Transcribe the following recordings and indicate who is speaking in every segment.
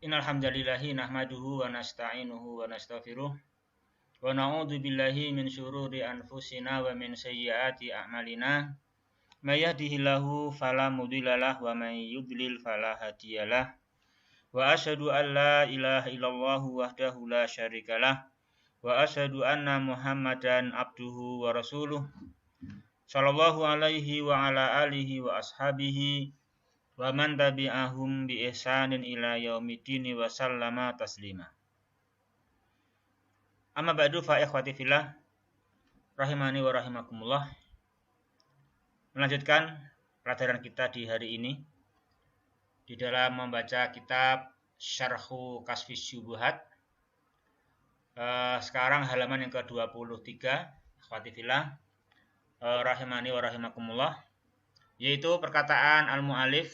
Speaker 1: Innal hamdalillahi nahmaduhu wa nasta'inuhu wa nastaghfiruh wa na'udzu billahi min syururi anfusina wa min sayyiati a'malina. May yahdihillahu fala mudhillalah wa may yudlil fala hadiyalah. Wa asyhadu an la ilaha illallah wahdahu la syarikalah wa asyhadu anna Muhammadan abduhu wa rasuluh sallallahu alaihi wa ala alihi wa ashabihi wa man tabi'ahum bi ihsanin ila yaumiddin wa sallama taslima. Amma ba'du fa ikhwati fillah rahimani wa rahimakumullah. Melanjutkan pelajaran kita di hari ini di dalam membaca kitab Syarhu Kasfis Syubuhat. Sekarang halaman yang ke-23, ikhwati fillah rahimani wa rahimakumullah, yaitu perkataan al-mu'allif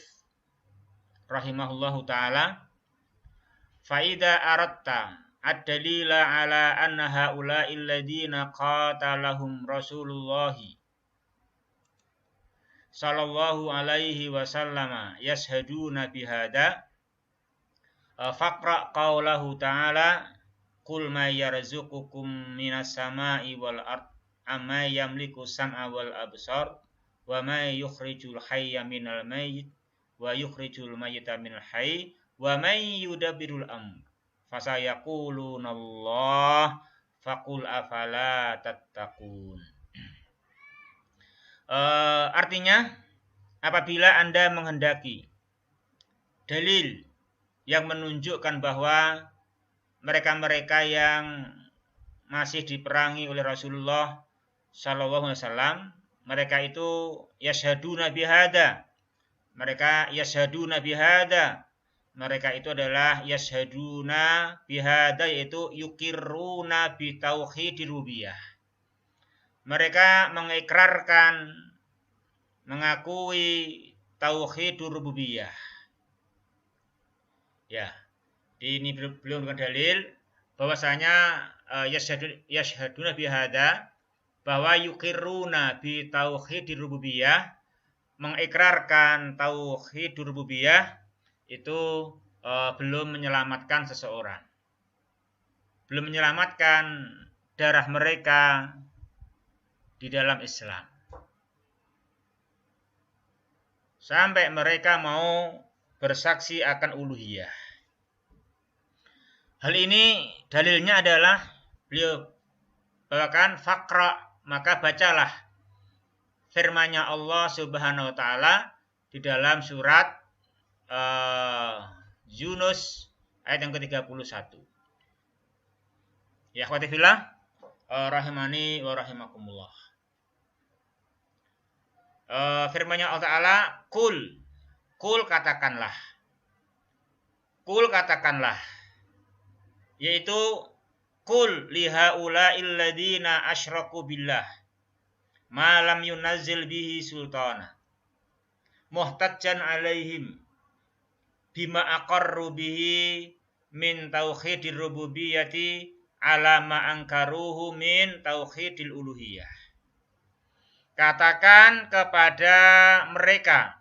Speaker 1: rahimahullahu ta'ala, fa'idha aratta ad-dalila ala anna ha'ula'i alladhina qatalahum Rasulullahi sallallahu alaihi wasallama yashhaduna bihada faqra qawlahu ta'ala qul may yarzuqukum minas sama'i wal ard amma yamliku sam'a wal absar wa may yukhrijul hayya minal mayyit wa yukhrijul mayyita minal hayy wa may yudabbirul amr fasayaquluna Allah faqul afala tattaqun. Artinya, apabila Anda menghendaki dalil yang menunjukkan bahwa mereka-mereka yang masih diperangi oleh Rasulullah sallallahu alaihi wasallam, mereka itu yashhaduna bihada. Mereka yashhaduna bihada. Mereka itu adalah yashhaduna bihada, yaitu yukirruna bi tauhidir rububiyah. Mereka mengikrarkan, mengakui tauhidur rububiyah. Ya, ini belum dengan dalil bahwasanya yashhaduna bihada, bahwa yukirruna bi tauhidir rububiyah, mengikrarkan tauhidur rububiyah itu belum menyelamatkan seseorang, belum menyelamatkan darah mereka di dalam Islam sampai mereka mau bersaksi akan uluhiyah. Hal ini dalilnya adalah beliau bawakan faqra, maka bacalah firman-Nya Allah Subhanahu wa taala di dalam surat Yunus ayat yang ke-31. Ya akhwati fillah rahimani wa rahimakumullah. Firman-Nya Allah Ta'ala, kul katakanlah, yaitu kul lihaula illadina asyraku billah ma lam yunazzil bihi sultana muhtajjan alaihim bima aqarru bihi min tauhidir rububiyyati ala ma angkaruhu min tauhidil uluhiyah. Katakan kepada mereka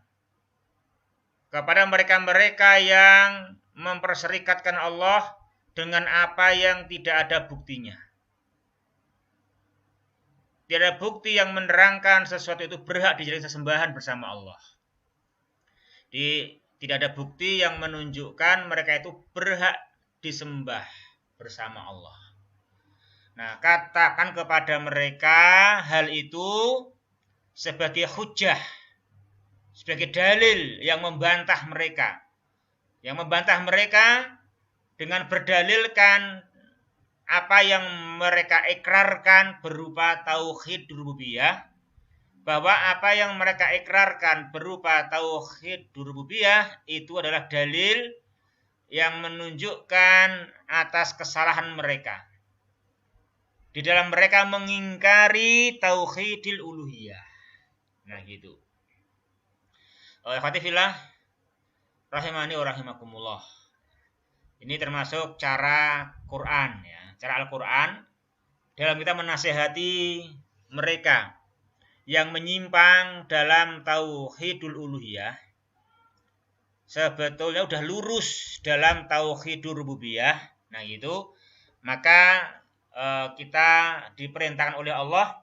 Speaker 1: yang memperserikatkan Allah dengan apa yang tidak ada buktinya. Tidak ada bukti yang menerangkan sesuatu itu berhak dijadikan sesembahan bersama Allah. Tidak ada bukti yang menunjukkan mereka itu berhak disembah bersama Allah. Nah, katakan kepada mereka hal itu sebagai hujjah, sebagai dalil yang membantah mereka. Yang membantah mereka dengan berdalilkan apa yang mereka ikrarkan berupa tauhid rububiyah, bahwa apa yang mereka ikrarkan berupa tauhid rububiyah itu adalah dalil yang menunjukkan atas kesalahan mereka di dalam mereka mengingkari tauhidil uluhiyah. Nah gitu. Ikhwati fillah rahimani wa rahimakumullah. Ini termasuk cara Quran ya, cara Al-Quran dalam kita menasihati mereka yang menyimpang dalam tauhidul uluhiyah, sebetulnya udah lurus dalam tauhidur rububiyah, nah gitu, maka kita diperintahkan oleh Allah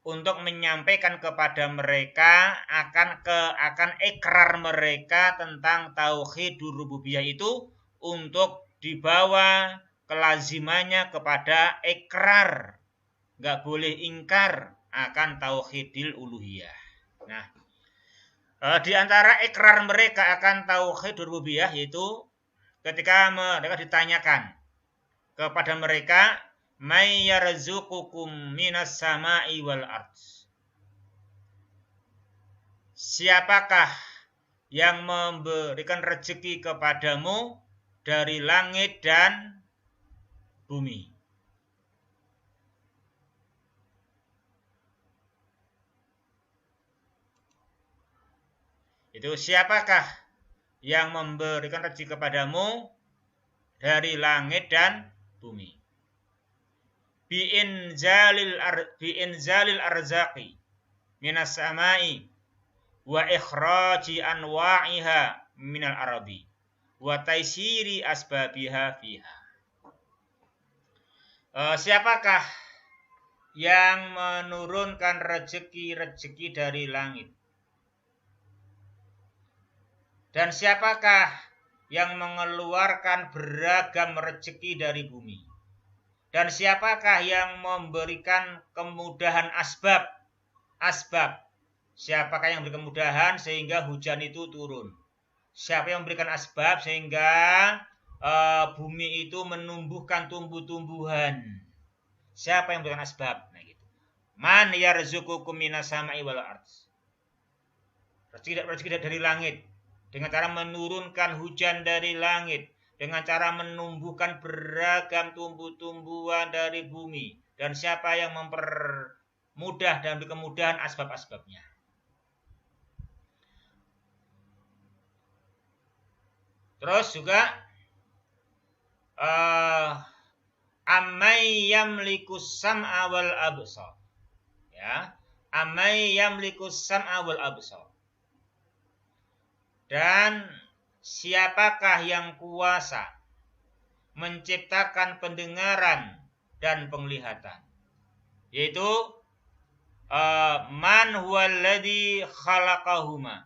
Speaker 1: untuk menyampaikan kepada mereka akan ikrar mereka tentang tauhidur rububiyah itu untuk dibawa kelazimannya kepada ikrar, nggak boleh ingkar akan tauhidil uluhiyah. Nah, di antara ikrar mereka akan tauhidur rububiyah yaitu ketika mereka ditanyakan kepada mereka, may yarzuqukum minas sama'i wal ard. Siapakah yang memberikan rezeki kepadamu dari langit dan bumi? Itu siapakah yang memberikan rezeki kepadamu dari langit dan bumi? Bi'inzalil arzaqi minas sama'i wa ikhraji anwa'iha minal ardi wa taisiri asbabiha fiha. Siapakah yang menurunkan rezeki-rezeki dari langit? Dan siapakah yang mengeluarkan beragam rezeki dari bumi? Dan siapakah yang memberikan kemudahan asbab? Siapakah yang memberi kemudahan sehingga hujan itu turun? Siapa yang memberikan asbab sehingga bumi itu menumbuhkan tumbuh-tumbuhan? Siapa yang memberikan asbab? Nah gitu. Man yarzuqukum minas sama'i wal ard. Rezeki dari langit dengan cara menurunkan hujan dari langit, dengan cara menumbuhkan beragam tumbuh-tumbuhan dari bumi, dan siapa yang mempermudah dan memberi kemudahan asbab-asbabnya. Terus juga amay yamlikus sam'a wal absar. Ya, amay yamlikus sam'a wal absar. Dan siapakah yang kuasa menciptakan pendengaran dan penglihatan? Yaitu man huwallazi khalaqahuma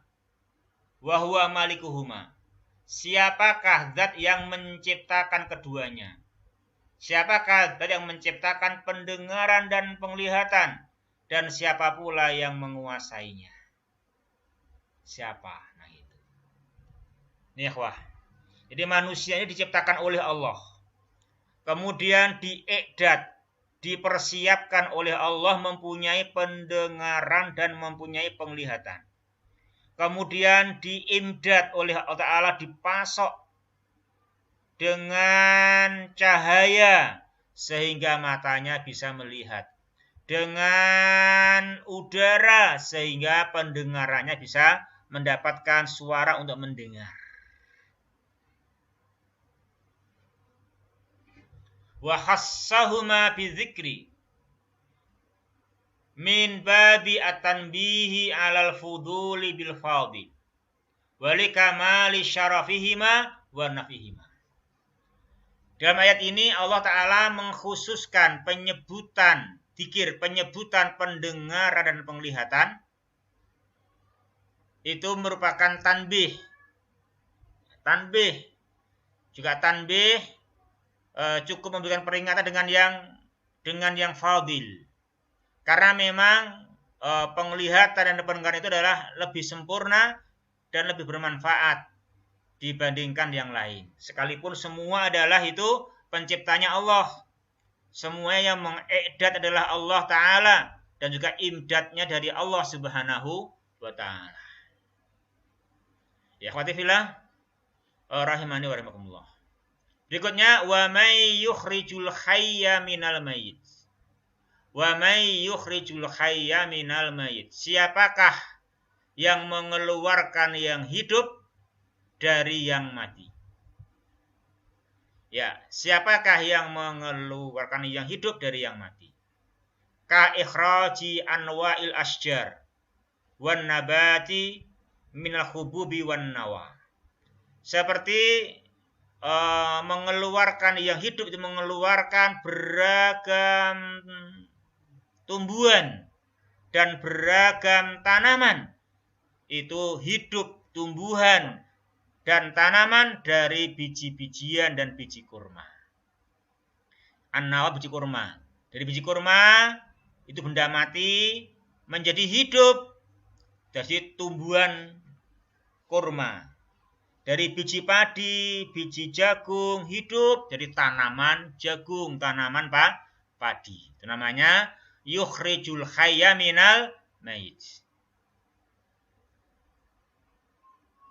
Speaker 1: wa huwa malikuhuma. Siapakah zat yang menciptakan keduanya? Siapakah zat yang menciptakan pendengaran dan penglihatan? Dan siapa pula yang menguasainya? Siapa? Nah itu. Nih wah. Jadi manusia ini diciptakan oleh Allah. Kemudian diikdat, dipersiapkan oleh Allah mempunyai pendengaran dan mempunyai penglihatan. Kemudian diimdad oleh Allah Ta'ala, dipasok dengan cahaya sehingga matanya bisa melihat. Dengan udara sehingga pendengarannya bisa mendapatkan suara untuk mendengar. Wa khassahuma bidzikri min babi at-tanbihi 'alal fuduli bil fadhi wa likamali syarafihima wa nafihima. Dalam ayat ini Allah Ta'ala mengkhususkan penyebutan dzikir, penyebutan pendengaran dan penglihatan. Itu merupakan tanbih. Juga tanbih cukup memberikan peringatan dengan yang fadil. Karena memang penglihatan dan pendengaran itu adalah lebih sempurna dan lebih bermanfaat dibandingkan yang lain. Sekalipun semua adalah itu penciptanya Allah. Semua yang mengikdat adalah Allah Ta'ala. Dan juga imdadnya dari Allah Subhanahu wa Ta'ala. Ya akhwati fillah, rahimani wa rahimakumullah. Berikutnya, wa may yukhrijul hayya minal mayyit. Wa may yukhrijul hayya minal mayyit. Siapakah yang mengeluarkan yang hidup dari yang mati? Ya, siapakah yang mengeluarkan yang hidup dari yang mati? Ka ikhraji anwa'il asjar wan nabati minal hububi wan nawa. seperti mengeluarkan, yang hidup itu mengeluarkan beragam tumbuhan dan beragam tanaman. Itu hidup tumbuhan dan tanaman dari biji-bijian dan biji kurma. An-nawa biji kurma. Dari biji kurma itu benda mati menjadi hidup jadi tumbuhan kurma. Dari biji padi, biji jagung hidup jadi tanaman jagung, tanaman padi. Itu namanya yukhrijul hayya minal mayit.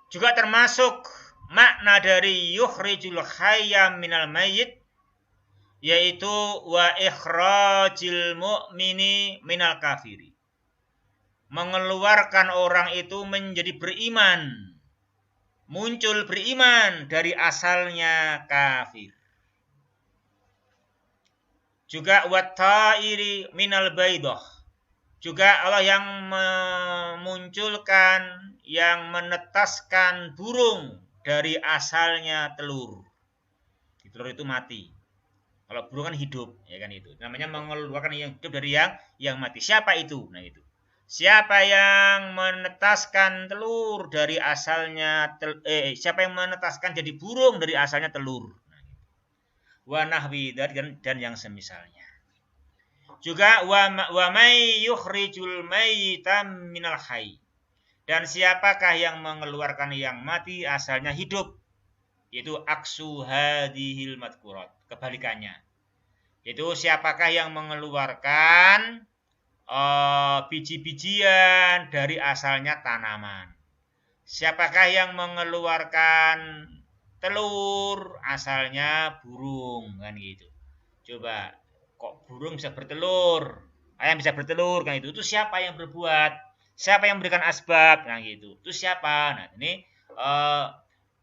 Speaker 1: Juga termasuk makna dari yukhrijul hayya minal mayit yaitu wa ikhrajil mu'mini minal kafiri. Mengeluarkan orang itu menjadi beriman. Muncul beriman dari asalnya kafir. Juga wattairi minal baidah. Juga Allah yang memunculkan, yang menetaskan burung dari asalnya telur. Telur itu mati. Kalau burung kan hidup, ya kan itu. Namanya mengeluarkan yang hidup dari yang mati. Siapa itu? Nah itu. Siapa yang menetaskan telur dari asalnya siapa yang menetaskan jadi burung dari asalnya telur. Wa nahwi dan yang semisalnya. Juga wa may yukhrijul mayyita minal hayy. Dan siapakah yang mengeluarkan yang mati asalnya hidup? Yaitu aksu hadhil madkurat. Kebalikannya. Yaitu siapakah yang mengeluarkan biji-bijian dari asalnya tanaman. Siapakah yang mengeluarkan telur asalnya burung, kan gitu. Coba, kok burung bisa bertelur, ayam bisa bertelur, kan itu siapa yang berbuat, siapa yang memberikan asbab, kan gitu. Itu siapa? Nah ini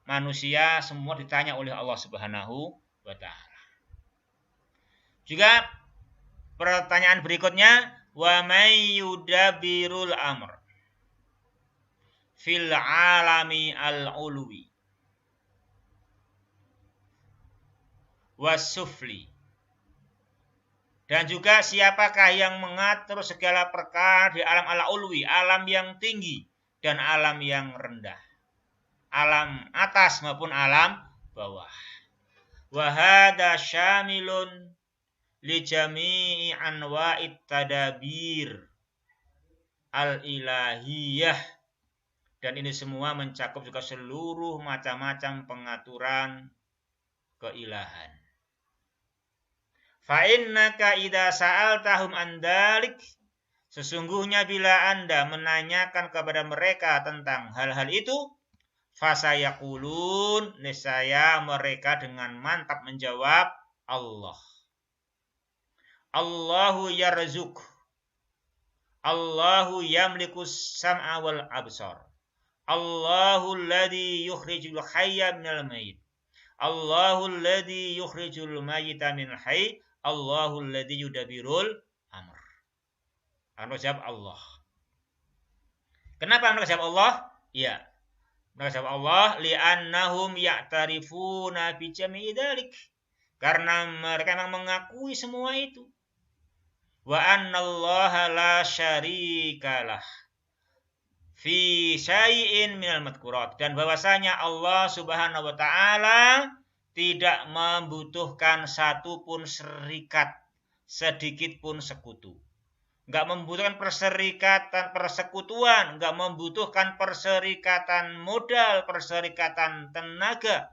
Speaker 1: manusia semua ditanya oleh Allah Subhanahu wa Ta'ala. Juga pertanyaan berikutnya, wa may yudabbirul amr fil alami al-ulwi was-sufli. Dan juga siapakah yang mengatur segala perkara di alam al-ulwi, alam yang tinggi dan alam yang rendah, alam atas maupun alam bawah. Wa hadza syamilun li jami'i anwa'it tadabir al-ilahiyah. Dan ini semua mencakup juga seluruh macam-macam pengaturan keilahan. Fa innaka idza sa'altahum an dzalik, sesungguhnya bila Anda menanyakan kepada mereka tentang hal-hal itu, fasayaqulun, niscaya mereka dengan mantap menjawab Allah. Allahu yarzuk. Allahu yamlikus sam'a wal absar. Allahu alladhi yukhrijul hayya minal mayyit. Allahu alladhi yukhrijul mayyita minal hayy. Allahu alladhi yudabbirul amr. Mereka jawab Allah. Kenapa mereka jawab Allah? Iya. Mereka jawab Allah li'annahum ya'tarifuna bi jami'i dzalik. Karena mereka memang mengakui semua itu. Wa annallaha la syarikalah fi syai'in minal madkurat. Dan bahwasanya Allah Subhanahu wa Ta'ala tidak membutuhkan satu pun serikat, sedikit pun sekutu. Enggak membutuhkan perserikatan persekutuan, enggak membutuhkan perserikatan modal, perserikatan tenaga.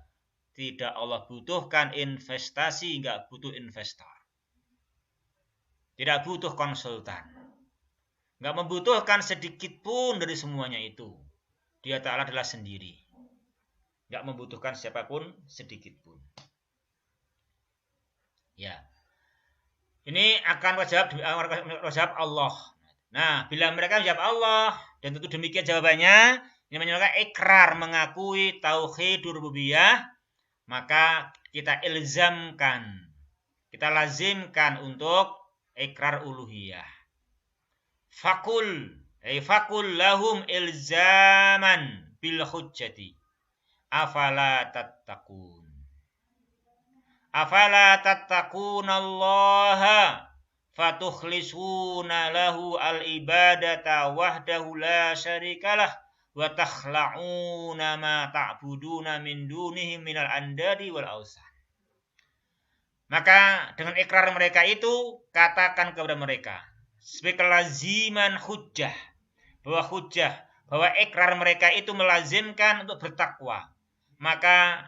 Speaker 1: Tidak Allah butuhkan investasi, enggak butuh investor. Tidak butuh konsultan. Enggak membutuhkan sedikit pun dari semuanya itu. Dia Ta'ala adalah sendiri. Enggak membutuhkan siapapun sedikit pun. Ya. Ini akan menjawab Allah. Nah, bila mereka menjawab Allah, dan tentu demikian jawabannya, ini menyatakan ikrar mengakui tauhidur rububiyah, maka kita ilzamkan, kita lazimkan untuk ikrar uluhiyah. Fakul lahum ilzaman bil hujjati. afala tattaqun. Afala tattaqunallaha fatukhlisuna lahu al-ibadata wahdahu la syarikalah wa takhla'una ma ta'buduna min dunihi minal andadi wal awsan. Maka dengan ikrar mereka itu, katakan kepada mereka sebagai kelaziman hujjah, bahwa ikrar mereka itu melazimkan untuk bertakwa. Maka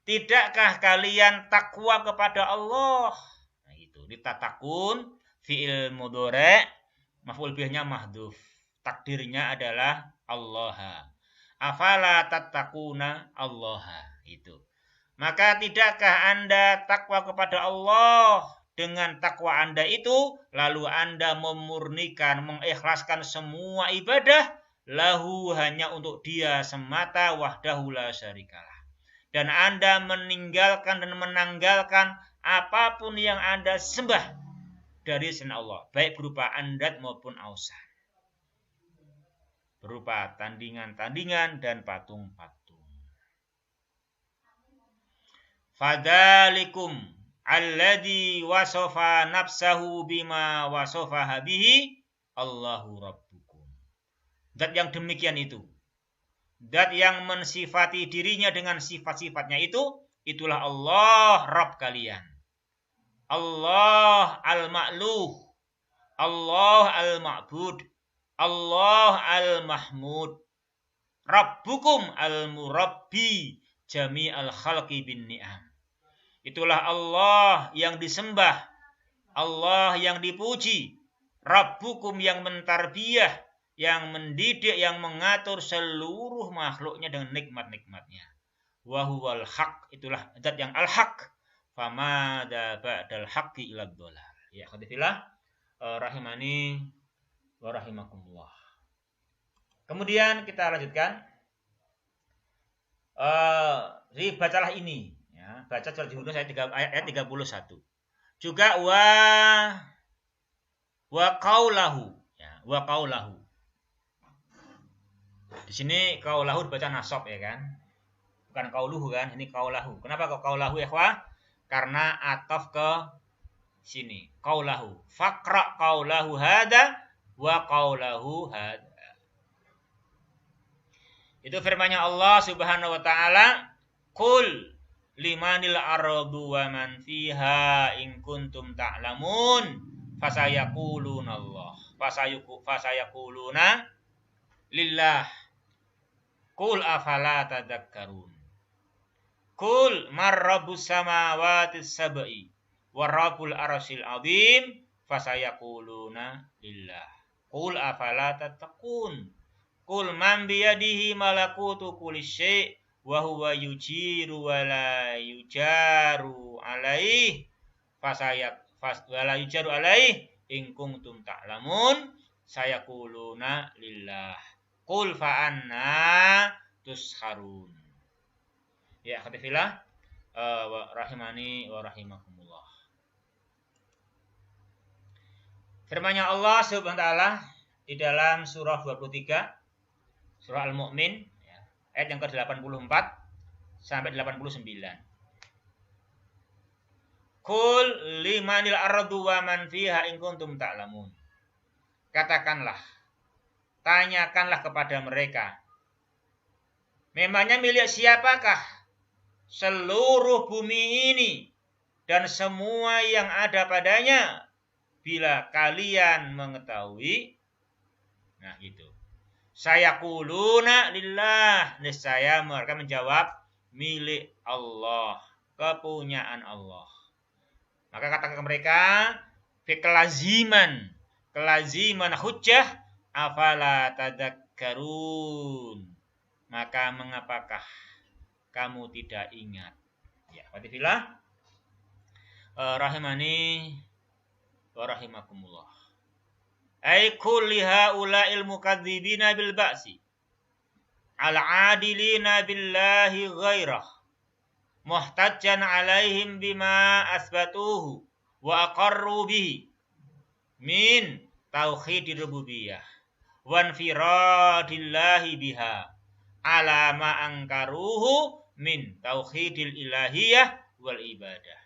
Speaker 1: tidakkah kalian takwa kepada Allah? Nah, itu ditatakun fi'il mudhari', maf'ul bihnya mahdhuf. Takdirnya adalah Allah. Afala tattaquna Allah. Itu. Maka tidakkah Anda takwa kepada Allah? Dengan takwa Anda itu, lalu Anda memurnikan, mengikhlaskan semua ibadah lahu hanya untuk Dia semata wahdahu la syarikalah. Dan Anda meninggalkan dan menanggalkan apapun yang Anda sembah dari selain Allah, baik berupa andat maupun ausan, berupa tandingan-tandingan dan patung-patung. Fadzalikum alladzi wasafa nafsahu bima wasafaha bihi Allahu rabbukum. Zat yang demikian itu, zat yang mensifati dirinya dengan sifat-sifatnya itu, itulah Allah Rabb kalian. Allah al-ma'luh, Allah al-ma'bud, Allah al-mahmud, Rabbukum al-murabbi jami'al khalqi bin ni'am. Itulah Allah yang disembah, Allah yang dipuji, Rabbukum yang mentarbiyah, yang mendidik, yang mengatur seluruh makhluknya dengan nikmat-nikmatnya. Wa huwal haq, itulah zat yang al-haq. Famada ba'dal haqqi ila dhalal. Ya, khadifillah rahimani wa rahimakumullah. Kemudian kita lanjutkan. Bacalah ini, ya, baca surat Yunus ayat 31. Juga wa qaulahu, ya, wa qaulahu. Di sini qaulahu dibaca nasab, ya kan? Bukan qauluhu kan, ini qaulahu. Kenapa kok qaulahu, ya, ikhwah? Karena ataf ke sini. Qaulahu. Faqra qaulahu hada wa qaulahu hada. Itu firman-Nya Allah Subhanahu wa taala, "Qul limanil ardu wa man fiha in kuntum ta'lamun fasayaquluna Allah." Fasayaquluna lillah. Qul afala tadhakkarun. Qul marrabbus samawati sab'i wa rabbul arsyil azim fasayaquluna lillah. Qul afala tattaqun. Qul man biyadihi malakutu kulli syai' wa huwa yujiru wa la yujaru alaihi wa la yujaru alaihi in kuntum ta'lamun sayaquluna lillah. Qul fa anna tusharun. Ya, khadifillah rahimani wa rahimakumullah. Firman-Nya Allah Subhanahu wa taala di dalam surah 23, surah Al-Mu'min, ya, ayat yang ke-84 sampai 89. Qul limanil ardu wa man fiha in kuntum ta'lamun. Katakanlah, tanyakanlah kepada mereka, memangnya milik siapakah seluruh bumi ini dan semua yang ada padanya, bila kalian mengetahui. Nah, gitu. Sayaquluna lillah, niscaya mereka menjawab milik Allah, kepunyaan Allah. Maka katakan mereka, fi kelaziman hujjah afala tadakkarun. Maka mengapakah kamu tidak ingat? Ya, Fatihillah rahimani wa rahimakumullah. Ai kulli haula'il mukadzibina bil ba'si al-'adilina billahi ghairah muhtajjan 'alaihim bima asbatuhu wa aqarru bihi min tauhidir rububiyah wanfiradillahi biha ala ma angkaruhu min tauhidil ilahiyah wal ibadah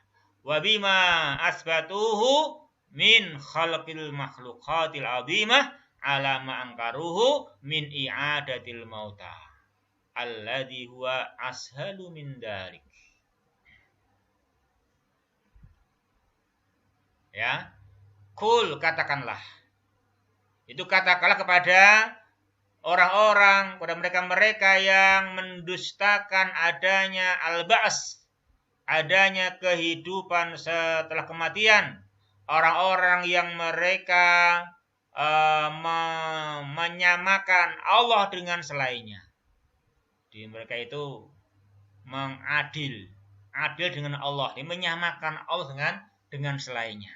Speaker 1: wa bima asbatuhu min khalqil makhluqatil azimah ala ma angkaruhu min i'adatil mauta alladhi huwa ashalu min dalik. Ya, kul katakanlah. Itu katakanlah kepada orang-orang, kepada mereka-mereka yang mendustakan adanya al-ba's, adanya kehidupan setelah kematian. Orang-orang yang mereka menyamakan Allah dengan selainnya. Di mereka itu adil dengan Allah, menyamakan Allah dengan selainnya.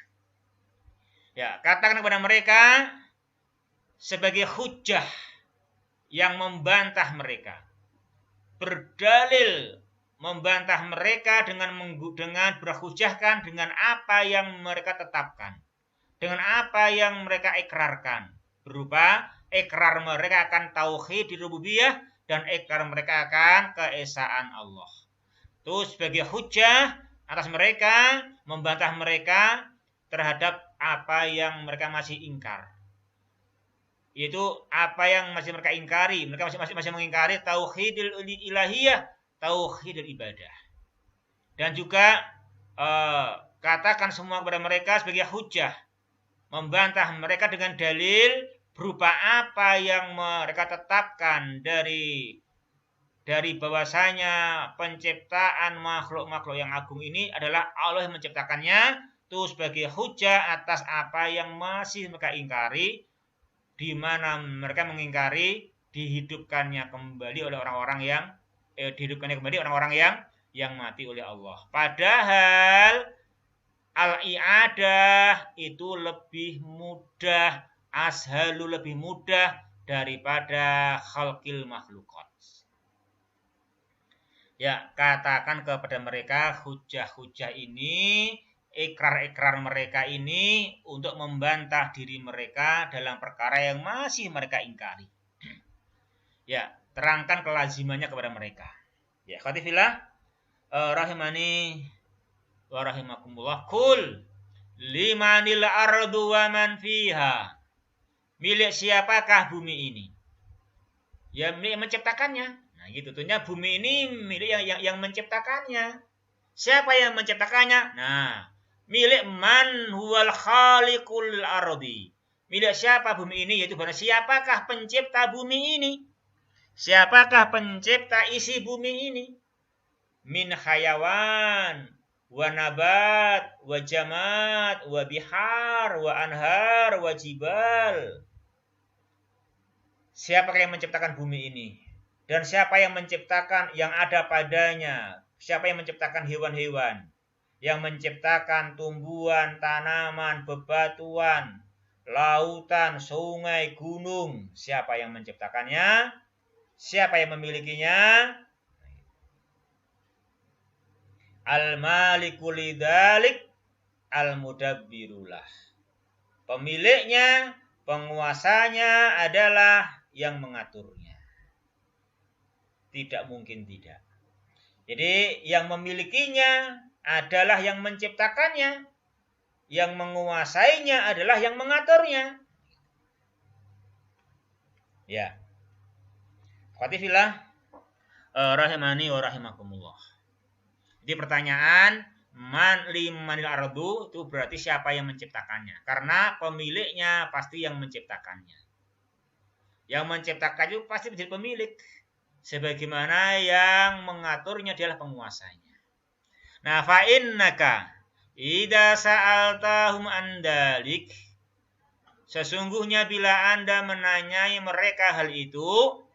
Speaker 1: Ya, katakan kepada mereka sebagai hujjah yang membantah mereka, berdalil membantah mereka dengan berhujjahkan dengan apa yang mereka tetapkan, dengan apa yang mereka ikrarkan, berupa ikrar mereka akan tauhid rububiyah dan ikrar mereka akan keesaan Allah. Itu sebagai hujjah atas mereka, membantah mereka terhadap apa yang mereka masih ingkar. Yaitu apa yang masih mereka ingkari. Mereka masih mengingkari tauhidul ilahiyah, tauhidul ibadah. Dan juga katakan semua kepada mereka sebagai hujjah, membantah mereka dengan dalil berupa apa yang mereka tetapkan dari bahwasanya penciptaan makhluk-makhluk yang agung ini adalah Allah yang menciptakannya. Itu sebagai hujjah atas apa yang masih mereka ingkari, di mana mereka mengingkari dihidupkannya kembali oleh orang-orang yang mati oleh Allah. Padahal al-i'adah itu lebih mudah, ashalu lebih mudah daripada khalqil makhluqat. Ya, katakan kepada mereka hujjah-hujjah ini, ikrar-ikrar mereka ini untuk membantah diri mereka dalam perkara yang masih mereka ingkari. Ya, terangkan kelazimannya kepada mereka. Ya, khatifillah rahimani wa rahimakumullah. Kul limanil ardu wa man fiha. Milik siapakah bumi ini? Ya, milik yang menciptakannya. Nah, gitu tuhnya bumi ini milik yang menciptakannya. Siapa yang menciptakannya? Nah, milik man huwal khaliqul ardi. Milik siapa bumi ini? Yaitu siapakah pencipta bumi ini? Siapakah pencipta isi bumi ini? Min hayawan, wa nabat, wa jamad, wa bihar, wa anhar, wa jibal. Siapakah yang menciptakan bumi ini? Dan siapa yang menciptakan yang ada padanya? Siapa yang menciptakan hewan-hewan? Yang menciptakan tumbuhan, tanaman, bebatuan, lautan, sungai, gunung. Siapa yang menciptakannya? Siapa yang memilikinya? Al-maliku lidzalik al-mudabbirulah. Pemiliknya, penguasanya adalah yang mengaturnya. Tidak mungkin tidak. Jadi yang memilikinya adalah yang menciptakannya, yang menguasainya adalah yang mengaturnya. Ya. Qatifillah rahimani wa rahimakumullah. Jadi pertanyaan man limanil ardu itu berarti siapa yang menciptakannya? Karena pemiliknya pasti yang menciptakannya. Yang menciptakan itu pasti menjadi pemilik. Sebagaimana yang mengaturnya adalah penguasanya. Nah, fa innaka idza sa'altahum an dalik, sesungguhnya bila Anda menanyai mereka hal itu,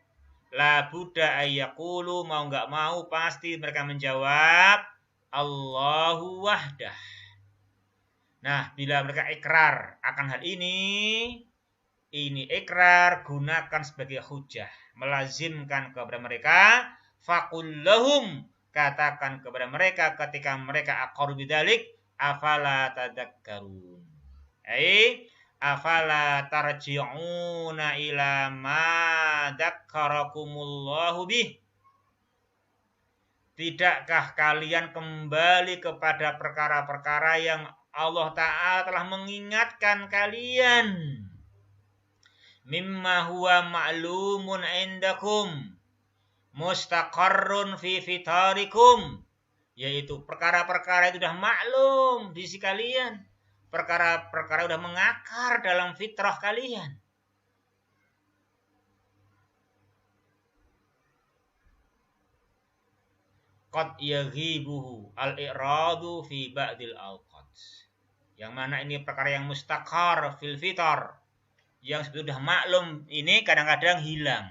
Speaker 1: la budda ayyaqulu, mau enggak mau pasti mereka menjawab Allahu wahdah. Nah, bila mereka ikrar akan hal ini ikrar gunakan sebagai hujjah, melazimkan kepada mereka, faqul lahum, katakan kepada mereka ketika mereka aqarru bidzalik, afala tadakkarun. afala tarji'una ila ma dzakkarakumullahu bih. Tidakkah kalian kembali kepada perkara-perkara yang Allah Ta'ala telah mengingatkan kalian? Mimma huwa ma'lumun indakum mustaqarrun fi fitarikum. Yaitu perkara-perkara itu sudah maklum di sisi kalian. Perkara-perkara sudah mengakar dalam fitrah kalian. Qad yaghibuhu al-i'radu fi ba'dil awqat. Yang mana ini perkara yang mustaqar fil fitar, yang sudah maklum ini kadang-kadang hilang.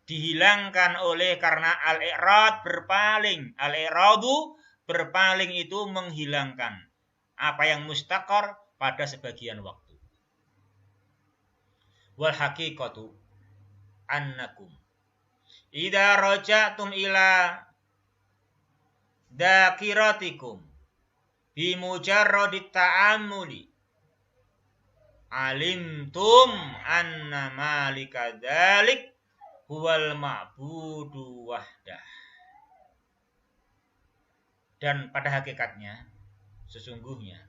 Speaker 1: Dihilangkan oleh karena al-i'rad berpaling. Al-i'radu berpaling itu menghilangkan apa yang mustaqar pada sebagian waktu. Wal haqiqatu annakum idza raja'tum ila dzakiratikum bi mujarradit ta'ammuli alimtum anna malika dzalik huwal ma'budu wahdah. Dan pada hakikatnya sesungguhnya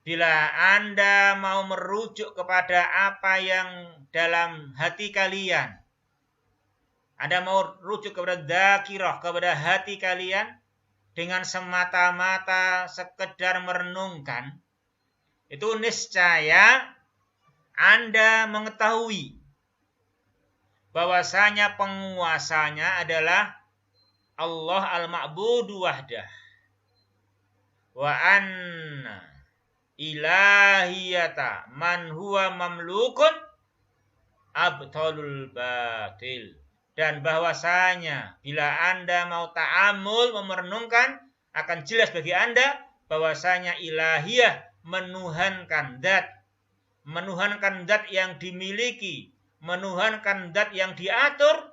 Speaker 1: bila Anda mau merujuk kepada apa yang dalam hati kalian, Anda mau rujuk kepada dzakirah, kepada hati kalian, dengan semata-mata sekedar merenungkan, itu niscaya Anda mengetahui bahwasanya penguasanya adalah Allah al-ma'budu wahdah. Wa anna ilahiyata man huwa mamlukun abtalul batil. Dan bahwasanya bila Anda mau ta'amul, memerenungkan, akan jelas bagi Anda bahwasanya ilahiyah menuhankan zat yang dimiliki, menuhankan zat yang diatur,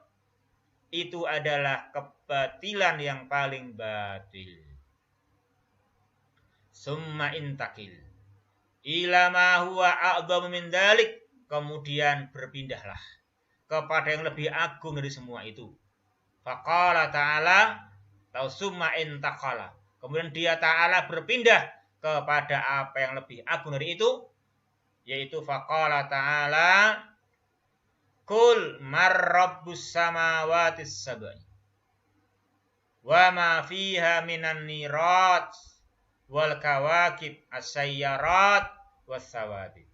Speaker 1: itu adalah kebatilan yang paling batil. Summa intakil ila ma huwa a'dhamu min dzalik, kemudian berpindahlah kepada yang lebih agung dari semua itu. Faqala ta'ala summa intakala, kemudian dia ta'ala berpindah kepada apa yang lebih agung dari itu, yaitu faqala ta'ala kul marrabbus samawati sab'i wa ma fiha minan nirat wal kawakib as-sayyarat was sawadib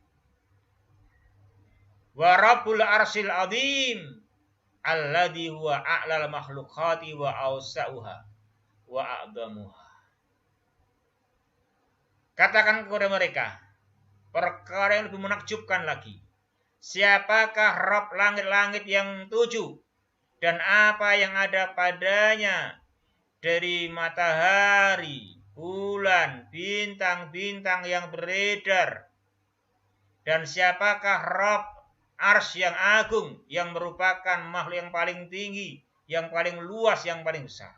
Speaker 1: wa rabbul arsyil azim alladhi huwa a'lal makhluqati wa awsa'uha wa a'damuha. Katakan kepada mereka perkara yang lebih menakjubkan lagi. Siapakah Rabb langit-langit yang 7 dan apa yang ada padanya dari matahari, bulan, bintang-bintang yang beredar? Dan siapakah Rabb Arsy yang agung, yang merupakan makhluk yang paling tinggi, yang paling luas, yang paling besar?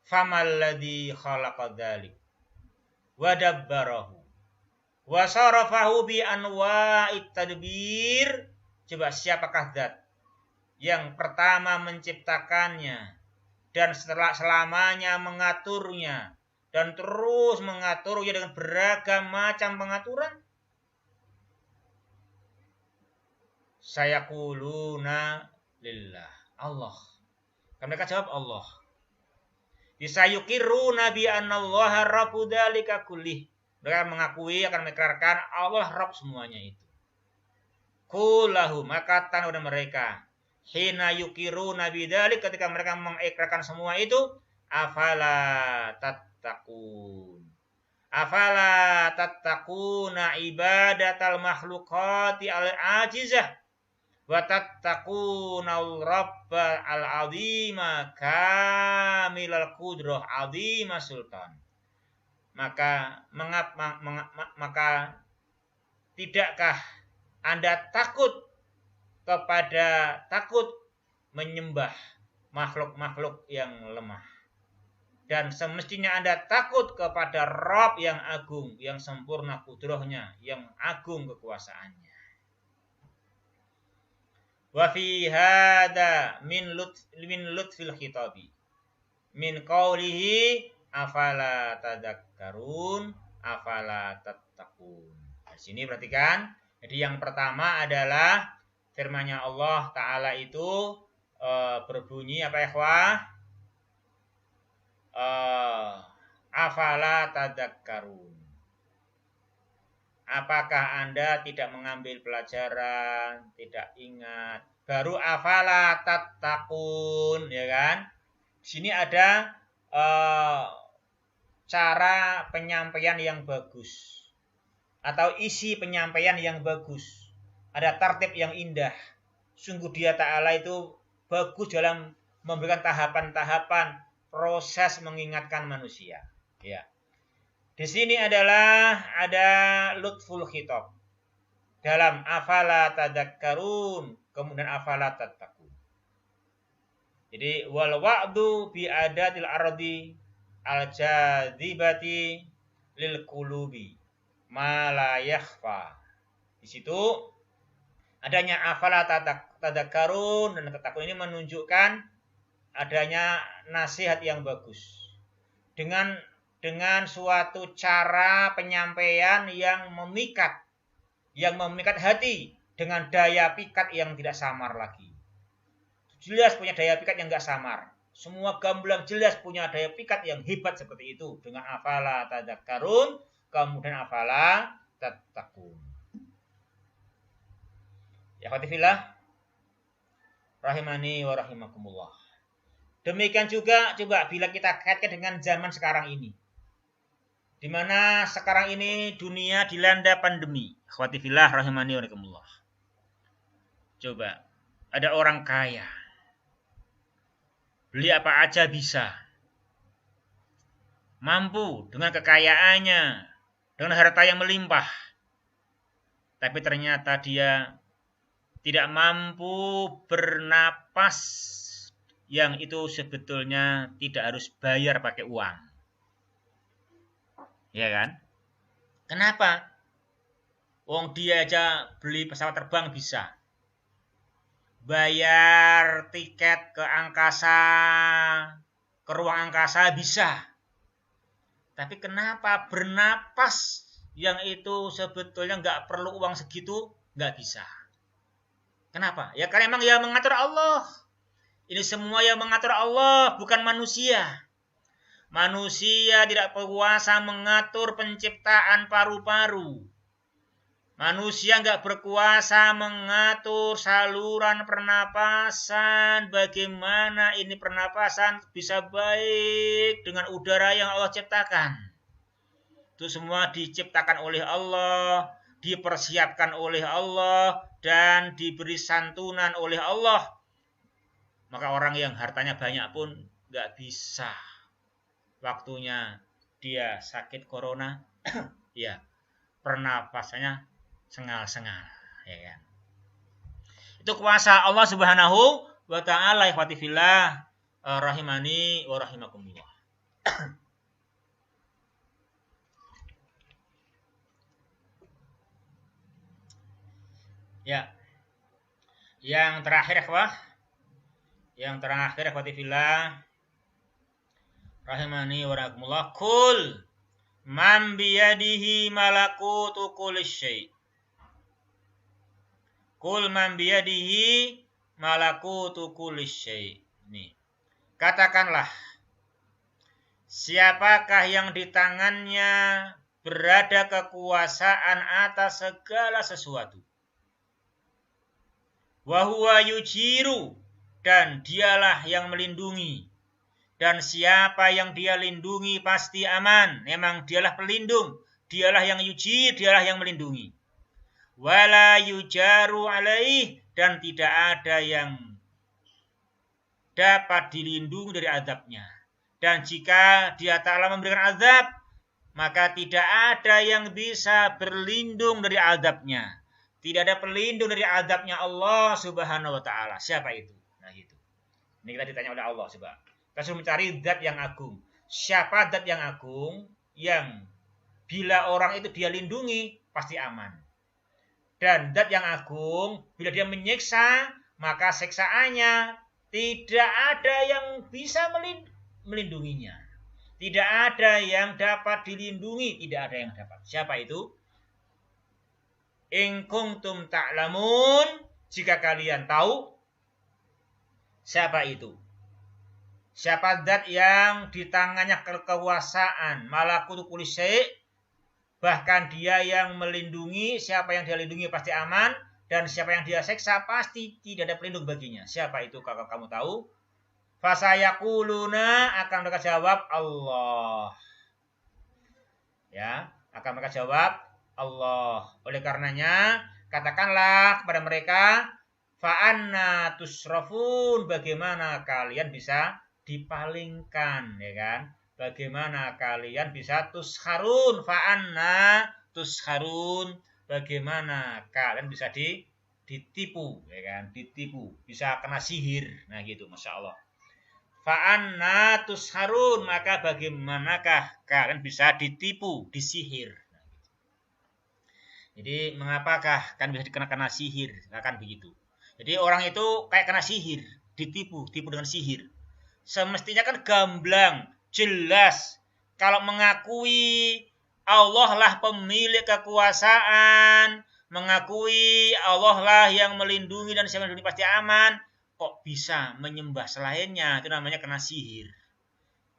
Speaker 1: Famal ladzi khalaqa dzalik wa dabbarahu wa sarafahu bi anwa'it tadbir. Coba siapakah zat yang pertama menciptakannya dan setelah selamanya mengaturnya dan terus mengaturnya dengan beragam macam pengaturan? Sayaquluna lillah, Allah. Kan mereka jawab Allah. Bisayukiruna bi annallaha rabbu dzalika kullih. Mereka mengakui, akan mengikrarkan Allah Rabb semuanya itu. Qullahu, maka katakan kepada mereka, hina yukiruna bidzalik, ketika mereka mengikrarkan semua itu, afala tattaqun. Afala tattaquna ibadatal makhluqati al-ajizah wa tattaquna rabbal azima kamilal qudrah azima sultan. Maka tidakkah Anda takut menyembah makhluk-makhluk yang lemah, dan semestinya Anda takut kepada Rabb yang agung, yang sempurna kudrahnya, yang agung kekuasaannya. Wa fi hada min lutfil khitabi min qawlihi afala tadakkarun afala tattaqun. Di sini perhatikan. Jadi yang pertama adalah firman-Nya Allah Ta'ala itu berbunyi apa ya, ikhwah? Afala tadakkarun. Apakah Anda tidak mengambil pelajaran, tidak ingat? Baru afala tattaqun, ya kan? Di sini ada cara penyampaian yang bagus atau isi penyampaian yang bagus. Ada tertib yang indah. Sungguh Dia Ta'ala itu bagus dalam memberikan tahapan-tahapan proses mengingatkan manusia. Ya. Di sini adalah ada lutful khitab. Dalam afala tadakkarun, kemudian afala tattaqun. Jadi wal wa'du bi adatil ardi al jadzibati lil qulubi ma la yakhfa. Di situ adanya afala tadakkarun dan tattaqun ini menunjukkan adanya nasihat yang bagus. Dengan suatu cara penyampaian yang memikat hati dengan daya pikat yang tidak samar lagi. Jelas punya daya pikat yang enggak samar. Semua gamblang jelas punya daya pikat yang hebat seperti itu. Dengan afala tadakkarun, kemudian afala tattaqun. Ya khatifillah, rahimani wa rahimakumullah. Demikian juga coba bila kita kaitkan dengan zaman sekarang ini. Di mana sekarang ini dunia dilanda pandemi. Khawatifillah rahimani wa rahimakumullah. Coba, ada orang kaya. Beli apa aja bisa. Mampu dengan kekayaannya, dengan harta yang melimpah. Tapi ternyata dia tidak mampu bernapas yang itu sebetulnya tidak harus bayar pakai uang. Ya kan? Kenapa? Wong dia aja beli pesawat terbang bisa. Bayar tiket ke angkasa, ke ruang angkasa bisa. Tapi kenapa bernapas yang itu sebetulnya nggak perlu uang segitu, nggak bisa. Kenapa? Ya karena memang yang mengatur Allah. Ini semua yang mengatur Allah, bukan manusia. Manusia tidak berkuasa mengatur penciptaan paru-paru. Manusia nggak berkuasa mengatur saluran pernapasan. Bagaimana ini pernapasan bisa baik dengan udara yang Allah ciptakan. Itu semua diciptakan oleh Allah, dipersiapkan oleh Allah, dan diberi santunan oleh Allah. Maka orang yang hartanya banyak pun nggak bisa. Waktunya dia sakit corona, ya pernapasannya sengal-sengal, ya kan? Itu kuasa Allah Subhanahu wa Ta'ala. Ikhwati fillah, rahimani wa rahimakumullah. Ya. Yang terakhir, ikhwah. Yang terakhir, ikhwati fillah, rahimani wa rahimakumullah. Kul man biyadihi malakutu kulli syai'. Kul man biyadihi malakutu kulli syai'. Nih. Katakanlah, siapakah yang di tangannya berada kekuasaan atas segala sesuatu. Wa huwa yujiru, dan dialah yang melindungi. Dan siapa yang dia lindungi pasti aman. Memang dialah pelindung. Dialah yang yujir, dialah yang melindungi. Wala yujaru alaih, dan tidak ada yang dapat dilindungi dari azabnya. Dan jika Dia Ta'ala memberikan azab, maka tidak ada yang bisa berlindung dari azabnya. Tidak ada pelindung dari azabnya Allah Subhanahu wa Ta'ala. Siapa itu? Nah gitu. Ini kita ditanya oleh Allah. Coba. Kita suruh mencari zat yang agung. siapa zat yang agung yang bila orang itu dia lindungi pasti aman. Dan zat yang agung bila dia menyiksa maka siksaannya tidak ada yang bisa melindunginya. Tidak ada yang dapat dilindungi, tidak ada yang dapat. Siapa itu? In kuntum ta'lamun, jika kalian tahu siapa itu. Siapa zat yang di tangannya kekuasaan, malakutu kulli syai', bahkan dia yang melindungi, siapa yang dia lindungi pasti aman, dan siapa yang dia seksa pasti tidak ada pelindung baginya. Siapa itu kalau kamu tahu? Fasayaquluna, akan mereka jawab Allah. Ya, akan mereka jawab Allah. Oleh karenanya, katakanlah kepada mereka, fa'anna tusrafun, bagaimana kalian bisa dipalingkan, ya kan? Bagaimana kalian bisa tuskharun, fa'anna tuskharun, bagaimana kalian bisa ditipu, ya kan? Ditipu, bisa kena sihir. Nah gitu, Masya Allah. Fa'anna tusharun, maka bagaimanakah kalian bisa ditipu, disihir. Jadi mengapakah kalian bisa dikenakan sihir? Akan begitu. Jadi orang itu kayak kena sihir, ditipu, tipu dengan sihir. Semestinya kan gamblang, jelas. Kalau mengakui Allah lah pemilik kekuasaan, mengakui Allah lah yang melindungi dan siapa yang melindungi pasti aman, kok bisa menyembah selainnya? Itu namanya kena sihir.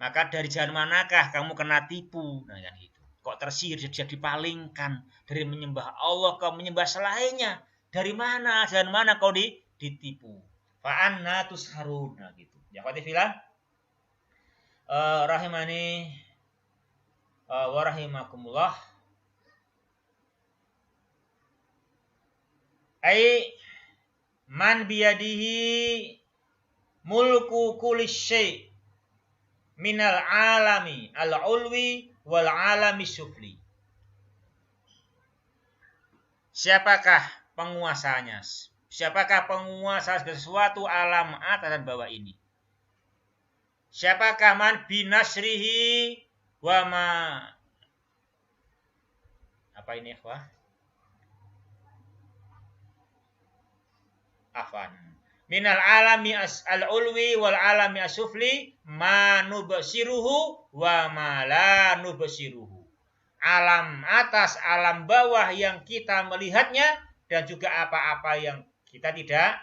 Speaker 1: Maka dari jalan manakah kamu kena tipu? Nah, kan gitu. Kok tersihir, jadi dipalingkan dari menyembah Allah ke menyembah selainnya? Dari mana? Jalan mana kau ditipu? Fa'anna tusharun. Nah, gitu. Ya, Fatifillah. Rahimani wa rahimakumullah. Ai man biyadihi mulku kulli syai' minal alami al-ulwi wal alami sufli. Siapakah penguasanya? Siapakah penguasa sesuatu alam atas dan bawah ini? Siapakah man binasrihi wa ma, apa ini ikhwah? Afan. Minal alami al-ulwi wal alami as-sufli ma nubsiruhu wa ma la nubsiruhu. Alam atas, alam bawah yang kita melihatnya dan juga apa-apa yang kita tidak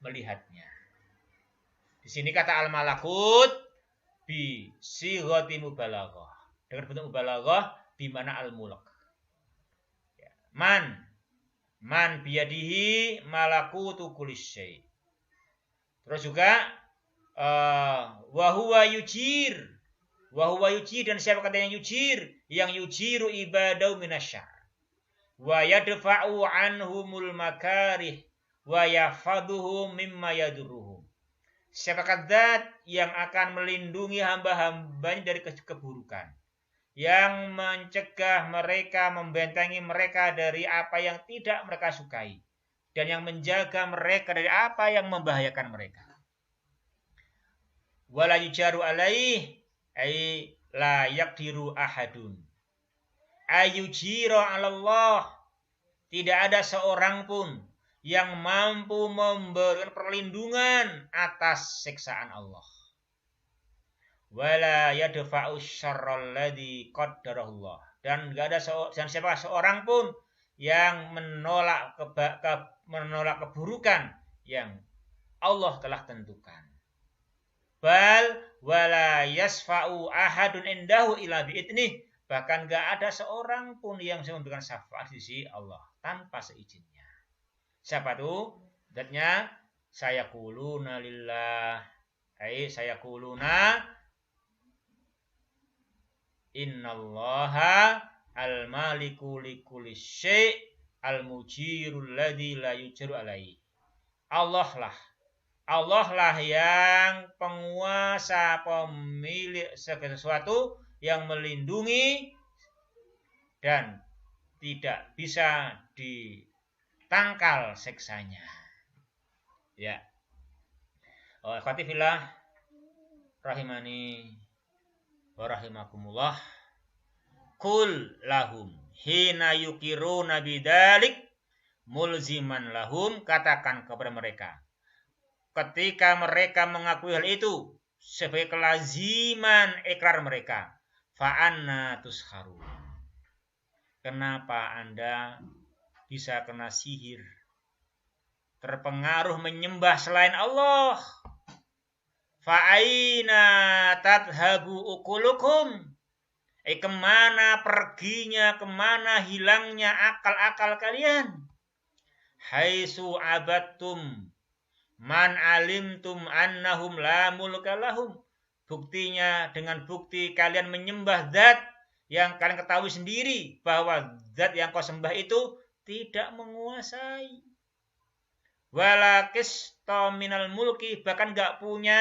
Speaker 1: melihatnya. Di sini kata al-malakut bi sighati mubalaghah. Dengan bentuk mubalaghah di mana al-mulk. Man biyadihi malakutu kulli syai'. Terus juga wa huwa yujir. Wa huwa yujir, dan siapa kata yang yujir? Yang yujiru ibadahu minasyarr. Wa yadfa'u anhumul makarih wa yahfaduhum mimma yadurruhum. Siapa zat yang akan melindungi hamba-hambanya dari keburukan, yang mencegah mereka, membentengi mereka dari apa yang tidak mereka sukai, dan yang menjaga mereka dari apa yang membahayakan mereka. Wala yujaru alaih, ay la yaqdiru ahadun. Ayujira 'alallah, tidak ada seorang pun yang mampu memberikan perlindungan atas siksaan Allah. Wala yadfa'u syarral ladzi qaddarahullah, dan enggak ada siapa seorang pun yang menolak keburukan yang Allah telah tentukan. Bal wala yasfa'u ahadun indahu illa bi'idnih, bahkan enggak ada seorang pun yang bisa memberikan syafaat di sisi Allah tanpa seizinnya. Siapa itu? Zatnya sayaquluna lillah, ai sayaquluna innallaha al-maliku likulli syai' al-mujirul ladzi la yujaru alaihi. Allah lah yang penguasa, pemilik segala sesuatu, yang melindungi dan tidak bisa ditangkal siksanya. Ya. Ikhwati fillah rahimani wa rahimakumullah, qul lahum hina yukiruna bidzalik mulziman lahum, katakan kepada mereka ketika mereka mengakui hal itu sebagai kelaziman ikrar mereka, fa anna tusharun, kenapa Anda bisa kena sihir, terpengaruh menyembah selain Allah? Fa aina tadhabu ukulukum, kemana perginya, kemana hilangnya akal-akal kalian? Haitsu abattum man alimtum annahum la mulka lahum, buktinya dengan bukti kalian menyembah zat yang kalian ketahui sendiri bahwa zat yang kau sembah itu tidak menguasai. Walakista minal mulki, bahkan gak punya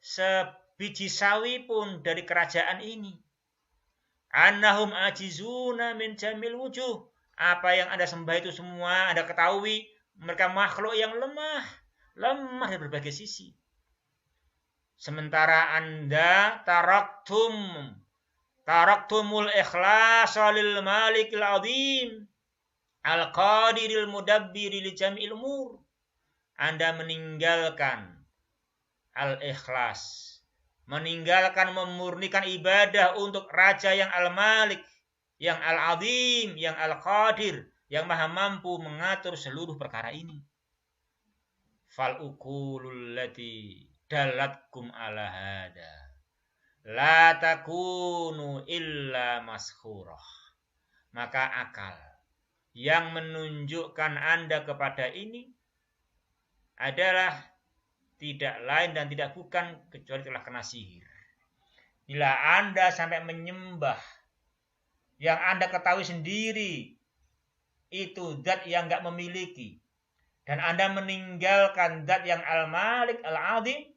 Speaker 1: sebiji sawi pun dari kerajaan ini. Annahum ajizuna min jamil wujuh, apa yang Anda sembah itu semua Anda ketahui mereka makhluk yang lemah dari berbagai sisi. Sementara Anda taraktumul ikhlasa lil malikil azim al-qadiril mudabbiri li jam'il umur, Anda meninggalkan al-ikhlas, meninggalkan memurnikan ibadah untuk Raja yang al-Malik, yang al-azim, yang al-qadir, yang maha mampu mengatur seluruh perkara ini. Fal uqulul lati dalatkum ala hada la takunu illa maskhurah, maka akal yang menunjukkan Anda kepada ini adalah tidak lain dan tidak bukan kecuali telah kena sihir. Bila Anda sampai menyembah yang Anda ketahui sendiri itu zat yang enggak memiliki, dan Anda meninggalkan zat yang al-Malik al-Azim,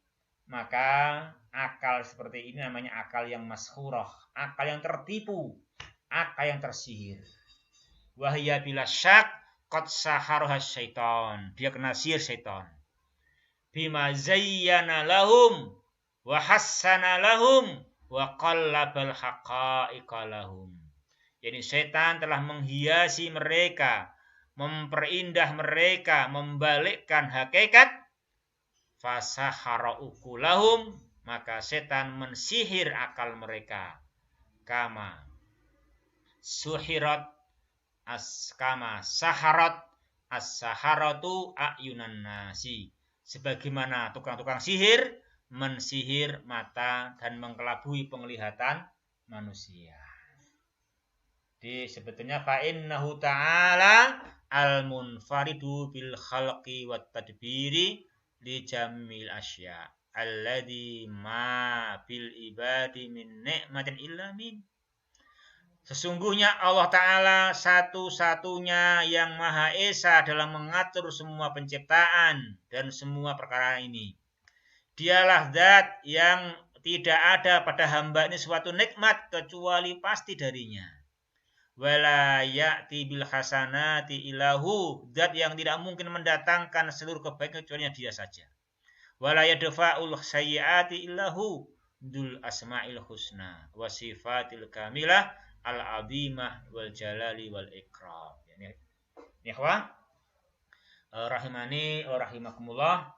Speaker 1: maka akal seperti ini namanya akal yang maskhurah, akal yang tertipu, akal yang tersihir. Wahya bila syak qad saharoha syaitan, dia kena sihir syaitan. Bima zayyana lahum wa hassana lahum wa qallabal haqa'iqa lahum. Jadi syaitan telah menghiasi mereka, memperindah mereka, membalikkan hakikat. Fasahara ukulahum, maka setan mensihir akal mereka. Kama suhirat kama saharat as-saharatu a'yunan nasi, sebagaimana tukang-tukang sihir mensihir mata dan mengkelabui penglihatan manusia. Jadi sebetulnya fa innahu ta'ala al-munfaridu bil khalqi wat tadbiri li jamil asya alladhi ma bil ibadi min ni'matin illa min. Sesungguhnya Allah Ta'ala satu-satunya yang Maha Esa dalam mengatur semua penciptaan dan semua perkara ini. Dialah zat yang tidak ada pada hamba ini suatu nikmat kecuali pasti darinya. Wala ya'ti bil hasanati ilahu, zat yang tidak mungkin mendatangkan seluruh kebaikan kecuali dia saja. Wala yadfa'ul sayyiati illahu dzul asma'il husna wa sifatil kamilah al-azimah wal jalali wal ikram. Ini ikhwah rahimani wa rahimakumullah,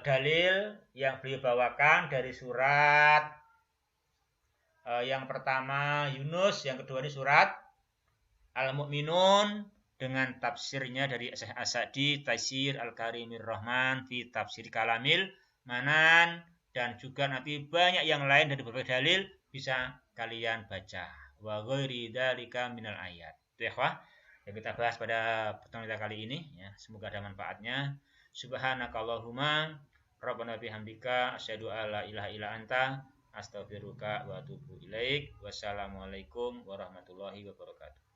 Speaker 1: dalil yang beliau bawakan dari surat yang pertama Yunus, yang kedua ini surat Al-Mu'minun dengan tafsirnya dari Syekh As-Sa'di, Taisir Al-Karimir Rahman fi Tafsir Kalamil Manan, dan juga nanti banyak yang lain dari berbagai dalil bisa kalian baca. Wa ghairi dzalika minal ayat. Itu ya, yang kita bahas pada pertemuan kita kali ini ya. Semoga ada manfaatnya. Subhanakallahumma rabbana bihamdika asyhadu alla ilaha illa anta astaghfiruka wa atubu ilaik. Wassalamualaikum warahmatullahi wabarakatuh.